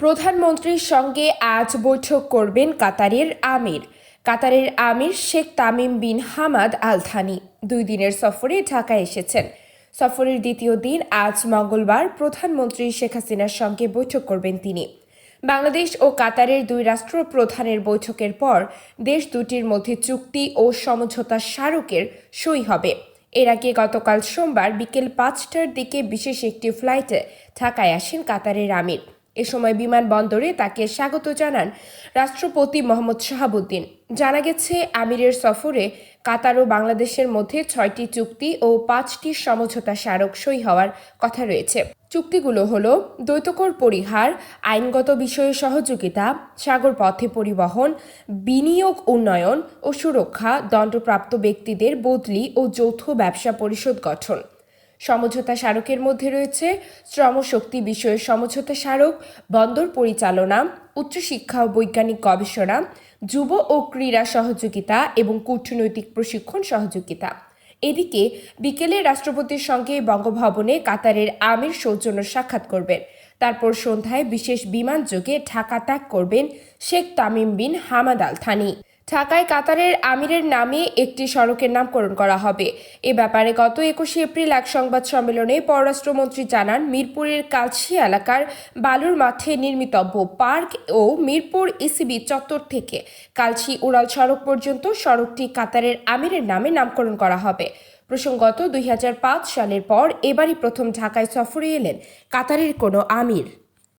প্রধানমন্ত্রীর সঙ্গে আজ বৈঠক করবেন কাতারের আমির Sheikh Tamim bin Hamad Al Thani 2 দিনের সফরে ঢাকায় এসেছেন। সফরের দ্বিতীয় দিন আজ মঙ্গলবার প্রধানমন্ত্রী শেখ হাসিনার সঙ্গে বৈঠক করবেন তিনি। বাংলাদেশ ও কাতারের 2 রাষ্ট্রপ্রধানের বৈঠকের পর দেশ দুটির মধ্যে চুক্তি ও সমঝোতা স্মারকের সই হবে। এর আগে গতকাল সোমবার বিকেল 5টার দিকে বিশেষ একটি ফ্লাইটে ঢাকায় আসেন কাতারের আমির। এ সময় বিমানবন্দরে তাকে স্বাগত জানান রাষ্ট্রপতি মোহাম্মদ শাহাবুদ্দিন। জানা গেছে, আমিরের সফরে কাতার ও বাংলাদেশের মধ্যে 6টি চুক্তি ও 5টি সমঝোতা স্মারক সই হওয়ার কথা রয়েছে। চুক্তিগুলো হলো দ্বৈতকর পরিহার, আইনগত বিষয়ে সহযোগিতা, সাগর পথে পরিবহন, বিনিয়োগ উন্নয়ন ও সুরক্ষা, দণ্ডপ্রাপ্ত ব্যক্তিদের বদলি ও যৌথ ব্যবসা পরিষদ গঠন। সমঝোতা স্মারকের মধ্যে রয়েছে শ্রমশক্তি বিষয়ে সমঝোতা স্মারক, বন্দর পরিচালনা, উচ্চশিক্ষা ও বৈজ্ঞানিক গবেষণা, যুব ও ক্রীড়া সহযোগিতা এবং কূটনৈতিক প্রশিক্ষণ সহযোগিতা। এদিকে বিকেলে রাষ্ট্রপতির সঙ্গে বঙ্গভবনে কাতারের আমির সৌজন্য সাক্ষাৎ করবেন। তারপর সন্ধ্যায় বিশেষ বিমানযোগে ঢাকা ত্যাগ করবেন Sheikh Tamim bin Hamad Al Thani. ঢাকায় কাতারের আমিরের নামে একটি সড়কের নামকরণ করা হবে। এ ব্যাপারে গত 21 এপ্রিল এক সংবাদ সম্মেলনে পররাষ্ট্রমন্ত্রী জানান, মিরপুরের কালশী এলাকার বালুর মাঠে নির্মিতব্য পার্ক ও মিরপুর ইসিবি চত্বর থেকে কালশী উড়াল সড়ক পর্যন্ত সড়কটি কাতারের আমিরের নামে নামকরণ করা হবে। প্রসঙ্গত, 2005 সালের পর এবারই প্রথম ঢাকায় সফরে এলেন কাতারের কোনো আমির।